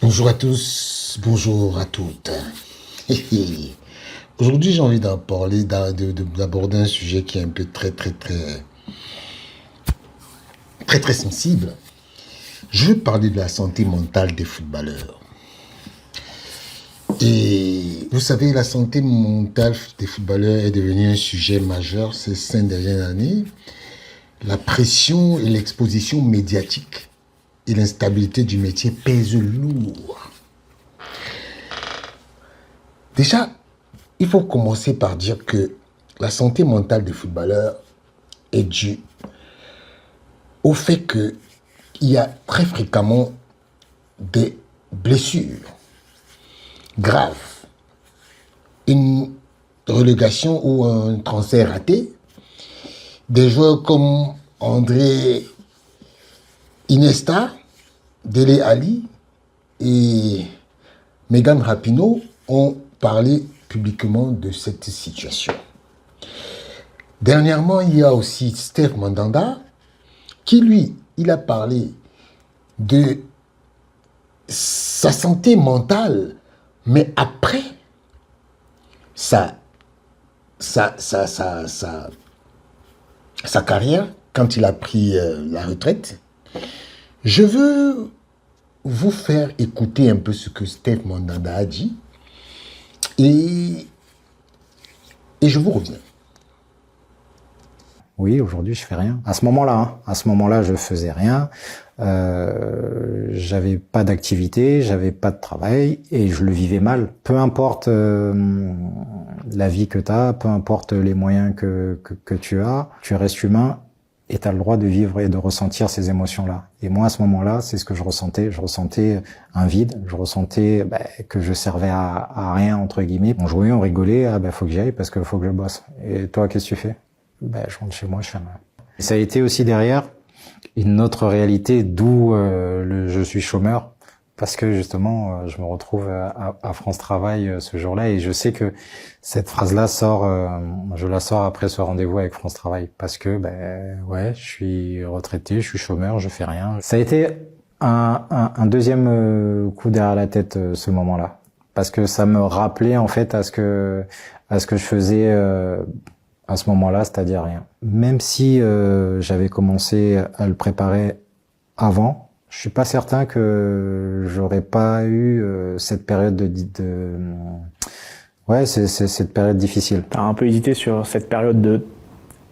Bonjour à tous, bonjour à toutes. Aujourd'hui, j'ai envie d'en parler, d'aborder un sujet qui est un peu très sensible. Je veux parler de la santé mentale des footballeurs. Et vous savez, la santé mentale des footballeurs est devenue un sujet majeur ces 5 dernières années. La pression et l'exposition médiatique et l'instabilité du métier pèsent lourd. Déjà, il faut commencer par dire que la santé mentale des footballeurs est due au fait qu'il y a très fréquemment des blessures graves, une relégation ou un transfert raté. Des joueurs comme André Iniesta, Dele Alli et Megan Rapinoe ont parlé publiquement de cette situation. Dernièrement, il y a aussi Steve Mandanda qui, lui, il a parlé de sa santé mentale, mais après sa carrière, quand il a pris la retraite. Je veux vous faire écouter un peu ce que Steve Mandanda a dit et je vous reviens. Oui, aujourd'hui, je fais rien. À ce moment-là, je faisais rien. J'avais pas d'activité, j'avais pas de travail et je le vivais mal. Peu importe la vie que tu as, peu importe les moyens que tu as, tu restes humain et tu as le droit de vivre et de ressentir ces émotions-là. Et moi, à ce moment-là, c'est ce que je ressentais. Je ressentais un vide, je ressentais que je servais à rien, entre guillemets. On jouait, on rigolait, faut que j'y aille parce qu'il faut que je bosse. Et toi, qu'est-ce que tu fais? Je rentre chez moi, je fais rien. Et ça a été aussi derrière une autre réalité, d'où je suis chômeur, parce que justement, je me retrouve à France Travail ce jour-là, et je sais que cette phrase-là je la sors après ce rendez-vous avec France Travail, parce que ouais, je suis retraité, je suis chômeur, je fais rien. Ça a été un deuxième coup derrière la tête ce moment-là, parce que ça me rappelait en fait à ce que je faisais à ce moment-là, c'est-à-dire rien. Même si j'avais commencé à le préparer avant, je suis pas certain que j'aurais pas eu cette période cette période difficile. T'as un peu hésité sur cette période de...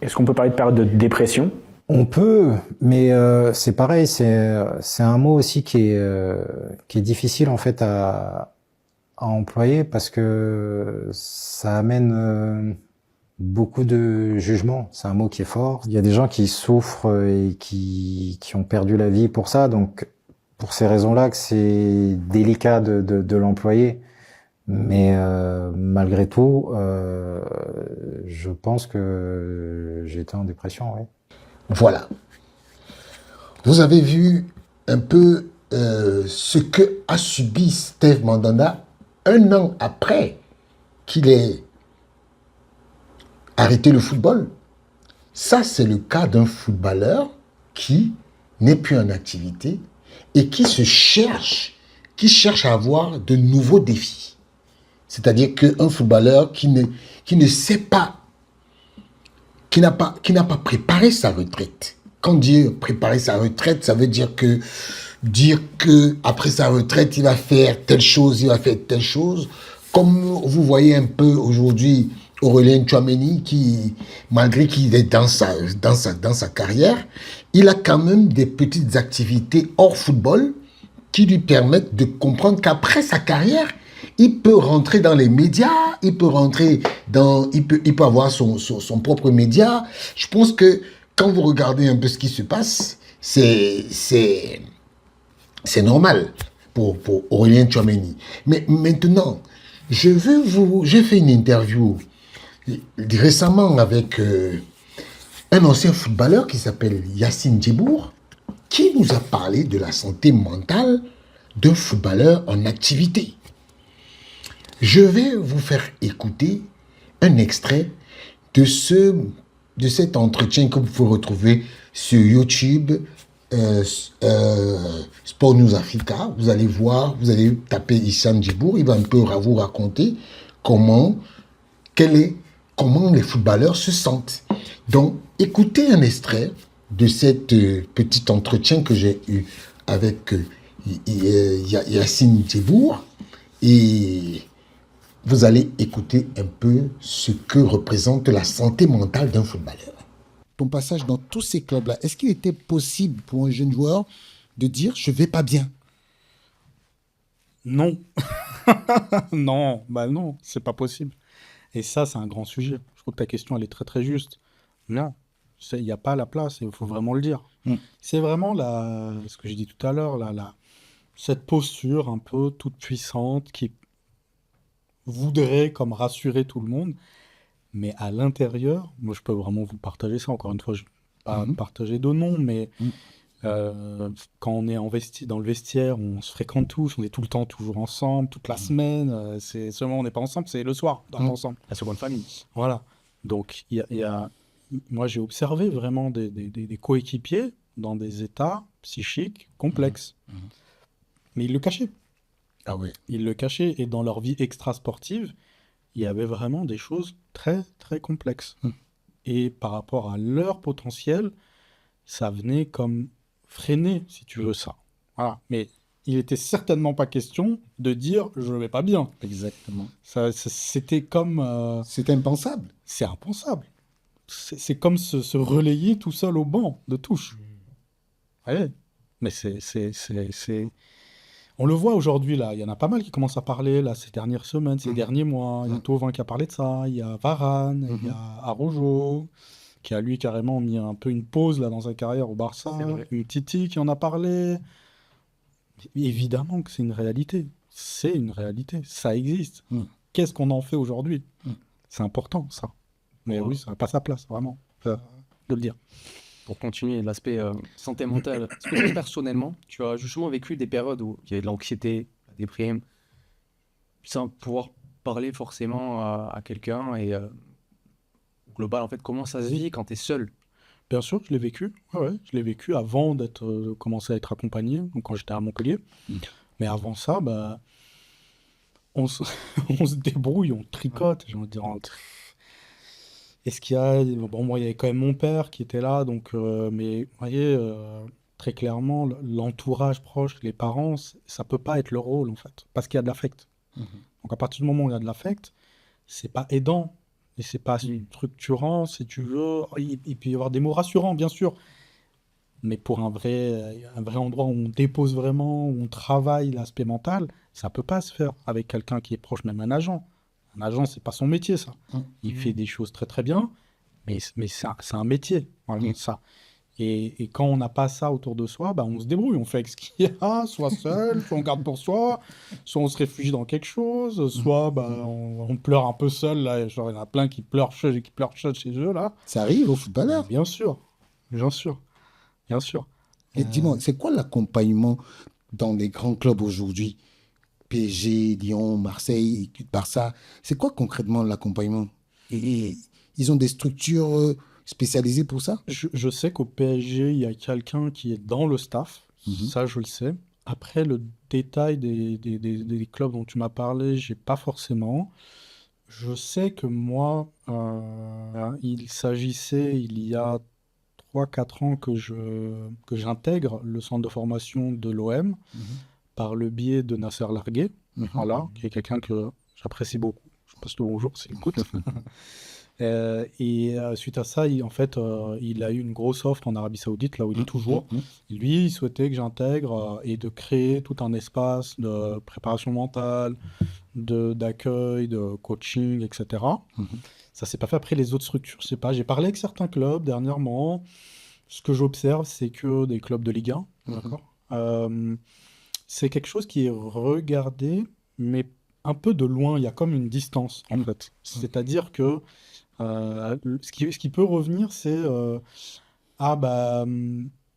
Est-ce qu'on peut parler de période de dépression? On peut, mais c'est pareil, c'est un mot aussi qui est difficile en fait à employer parce que ça amène beaucoup de jugement. C'est un mot qui est fort. Il y a des gens qui souffrent et qui ont perdu la vie pour ça. Donc, pour ces raisons-là, que c'est délicat de l'employer. Mais malgré tout, je pense que j'étais en dépression, oui. Voilà. Vous avez vu un peu ce que a subi Steve Mandanda un an après qu'il ait arrêté le football. Ça, c'est le cas d'un footballeur qui n'est plus en activité et qui cherche à avoir de nouveaux défis. C'est-à-dire qu'un footballeur qui ne sait pas, qui n'a pas préparé sa retraite. Quand dire préparer sa retraite, ça veut dire que après sa retraite, il va faire telle chose, il va faire telle chose. Comme vous voyez un peu aujourd'hui Aurélien Tchouaméni, qui, malgré qu'il est dans sa carrière, il a quand même des petites activités hors football qui lui permettent de comprendre qu'après sa carrière, il peut rentrer dans les médias, il peut avoir son propre média. Je pense que quand vous regardez un peu ce qui se passe, c'est normal pour Aurélien Tchouaméni. Mais maintenant, j'ai fait une interview récemment avec un ancien footballeur qui s'appelle Yacine Djibour, qui nous a parlé de la santé mentale d'un footballeur en activité. Je vais vous faire écouter un extrait de cet entretien que vous pouvez retrouver sur YouTube, Sport News Africa, vous allez voir, vous allez taper Issam Djibour, il va un peu vous raconter comment les footballeurs se sentent. Donc, écoutez un extrait de cette petit entretien que j'ai eu avec Yacine Djibour et vous allez écouter un peu ce que représente la santé mentale d'un footballeur. Ton passage dans tous ces clubs-là, est-ce qu'il était possible pour un jeune joueur de dire « je vais pas bien » ? Non. Non, c'est pas possible. Et ça, c'est un grand sujet. Je trouve que ta question, elle est très très juste. Non, il n'y a pas la place, il faut vraiment le dire. C'est vraiment ce que j'ai dit tout à l'heure, cette posture un peu toute puissante qui voudrait comme rassurer tout le monde, mais à l'intérieur, moi je peux vraiment vous partager ça. Encore une fois, je ne vais pas partager de nom, mais quand on est dans le vestiaire, on se fréquente tous, on est tout le temps toujours ensemble, toute la semaine. C'est seulement on n'est pas ensemble, c'est le soir, on est ensemble. La seconde famille. Voilà. Donc moi j'ai observé vraiment des coéquipiers dans des états psychiques complexes, mais ils le cachaient. Ah oui. Ils le cachaient et dans leur vie extra-sportive, il y avait vraiment des choses très très complexes. Et par rapport à leur potentiel, ça venait comme freiner, si tu veux, ça. Voilà. Mais il était certainement pas question de dire je vais pas bien. Exactement. C'était comme C'est impensable. c'est impensable. C'est comme se relayer tout seul au banc de touche. Ouais. Mais on le voit aujourd'hui, là. Il y en a pas mal qui commencent à parler, là, ces dernières semaines, ces derniers mois. Il y a Thauvin qui a parlé de ça. Il y a Varane, il y a Araujo, qui a lui carrément mis un peu une pause, là, dans sa carrière au Barça. Titi qui en a parlé. Évidemment que c'est une réalité. C'est une réalité. Ça existe. Qu'est-ce qu'on en fait aujourd'hui ? C'est important, ça. Mais oui, ça n'a pas sa place, vraiment, de le dire. Pour continuer l'aspect santé mentale, est-ce que toi, personnellement, tu as justement vécu des périodes où il y avait de l'anxiété, la déprime, sans pouvoir parler forcément à quelqu'un et au global, en fait, comment ça se vit quand tu es seul? Bien sûr, je l'ai vécu. Ouais, je l'ai vécu avant commencer à être accompagné, donc quand j'étais à Montpellier. Mais avant ça, bah, on se débrouille, on tricote. J'ai envie de dire, est-ce qu'il y a... Bon, moi, il y avait quand même mon père qui était là, donc, mais vous voyez, très clairement, l'entourage proche, les parents, ça peut pas être le rôle, en fait, parce qu'il y a de l'affect. Donc, à partir du moment où il y a de l'affect, c'est pas aidant, et c'est pas structurant, si tu veux. Il peut y avoir des mots rassurants, bien sûr, mais pour un vrai endroit où on dépose vraiment, où on travaille l'aspect mental, ça peut pas se faire avec quelqu'un qui est proche, même un agent. Un agent, c'est pas son métier, ça. Il fait des choses très très bien, mais c'est un métier, voilà, ça. Et quand on n'a pas ça autour de soi, bah, on se débrouille, on fait avec ce qu'il y a, soit seul, soit on garde pour soi, soit on se réfugie dans quelque chose, soit bah, on pleure un peu seul, là, genre il y en a plein qui pleurent chez eux, là. Ça arrive aux footballeurs. Bien sûr, bien sûr, bien sûr. Et dis-moi, c'est quoi l'accompagnement dans les grands clubs aujourd'hui ? PSG, Lyon, Marseille, Barça. C'est quoi concrètement l'accompagnement ? Et ils ont des structures spécialisées pour ça ? Je sais qu'au PSG, il y a quelqu'un qui est dans le staff. Ça, je le sais. Après, le détail des clubs dont tu m'as parlé, j'ai pas forcément. Je sais que moi, il s'agissait, il y a 3-4 ans que j'intègre le centre de formation de l'OM par le biais de Nasser Largué, voilà, qui est quelqu'un que j'apprécie beaucoup. Je passe le bonjour s'il écoute. Suite à ça, il a eu une grosse offre en Arabie Saoudite, là où il est toujours. Lui, il souhaitait que j'intègre et de créer tout un espace de préparation mentale, d'accueil, de coaching, etc. Ça s'est pas fait. Après, les autres structures, je sais pas. J'ai parlé avec certains clubs dernièrement. Ce que j'observe, c'est que des clubs de Ligue 1, d'accord. C'est quelque chose qui est regardé, mais un peu de loin. Il y a comme une distance, en fait. C'est-à-dire que ce qui peut revenir, c'est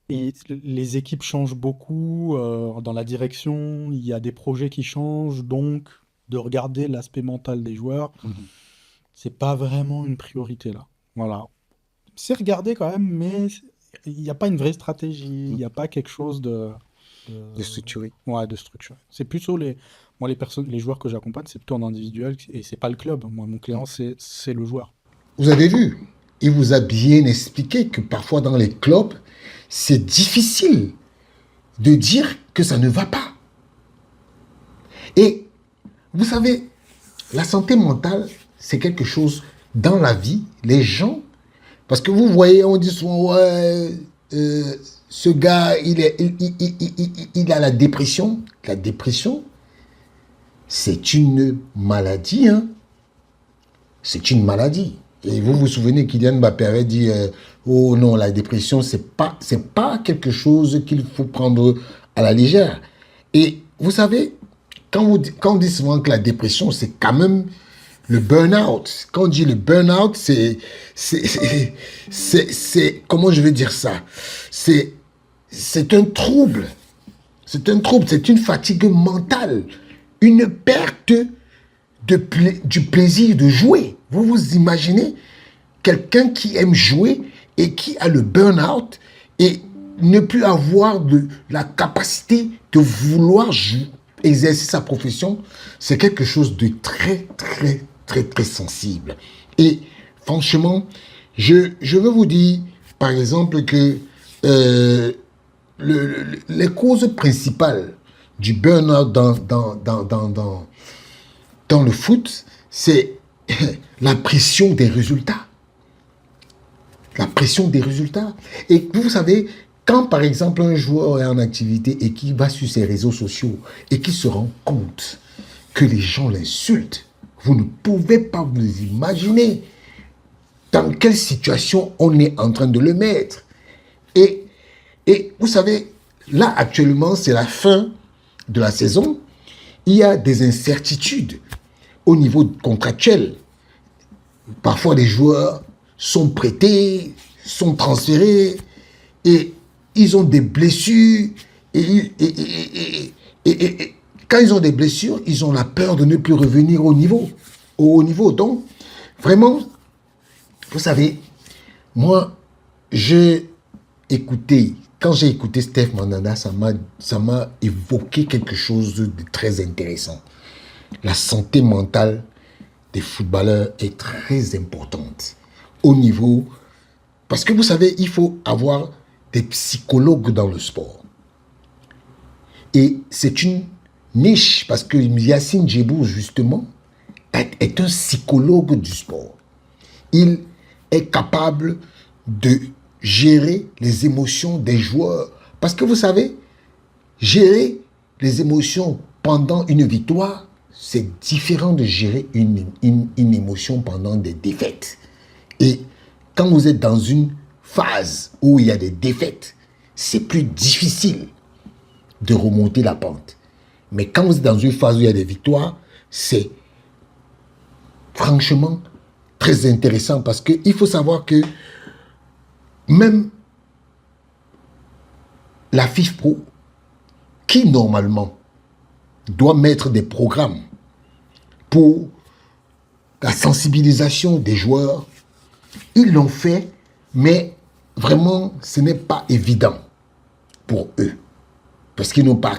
les équipes changent beaucoup dans la direction, il y a des projets qui changent, donc de regarder l'aspect mental des joueurs, c'est pas vraiment une priorité là. Voilà. C'est regardé quand même, mais il n'y a pas une vraie stratégie, il n'y a pas quelque chose de de structurer. Ouais, de structurer. C'est plutôt moi, les joueurs que j'accompagne, c'est plutôt en individuel et c'est pas le club. Moi, mon client, c'est le joueur. Vous avez vu, il vous a bien expliqué que parfois dans les clubs, c'est difficile de dire que ça ne va pas. Et vous savez, la santé mentale, c'est quelque chose dans la vie, les gens, parce que vous voyez, on dit souvent, ouais, ce gars, il a la dépression. La dépression, c'est une maladie, hein. C'est une maladie. Et vous vous souvenez qu'Kylian Mbappé avait dit, oh non, la dépression, c'est pas quelque chose qu'il faut prendre à la légère. Et vous savez, quand on dit souvent que la dépression, c'est quand même le burn-out. Quand on dit le burn-out, c'est comment je vais dire ça? C'est un trouble. C'est un trouble, c'est une fatigue mentale, une perte du plaisir de jouer. Vous vous imaginez quelqu'un qui aime jouer et qui a le burn-out et ne plus avoir la capacité de vouloir exercer sa profession, c'est quelque chose de très, très, très, très sensible. Et franchement, je veux vous dire, par exemple, que les causes principales du burn-out dans le foot, c'est la pression des résultats. La pression des résultats. Et vous savez, quand par exemple un joueur est en activité et qui va sur ses réseaux sociaux et qui se rend compte que les gens l'insultent, vous ne pouvez pas vous imaginer dans quelle situation on est en train de le mettre. Et vous savez, là actuellement, c'est la fin de la saison. Il y a des incertitudes au niveau contractuel. Parfois, les joueurs sont prêtés, sont transférés et ils ont des blessures. Et quand ils ont des blessures, ils ont la peur de ne plus revenir au haut niveau. Donc, vraiment, vous savez, moi, quand j'ai écouté Steph Mandanda, ça m'a évoqué quelque chose de très intéressant. La santé mentale des footballeurs est très importante au niveau... Parce que vous savez, il faut avoir des psychologues dans le sport. Et c'est une niche, parce que Yacine Djebou, justement, est un psychologue du sport. Il est capable de gérer les émotions des joueurs. Parce que vous savez, gérer les émotions pendant une victoire, c'est différent de gérer une émotion pendant des défaites. Et quand vous êtes dans une phase où il y a des défaites, c'est plus difficile de remonter la pente. Mais quand vous êtes dans une phase où il y a des victoires, c'est franchement très intéressant parce qu'il faut savoir que même la FIFPro, qui normalement doit mettre des programmes pour la sensibilisation des joueurs, ils l'ont fait, mais vraiment, ce n'est pas évident pour eux. Parce qu'ils n'ont pas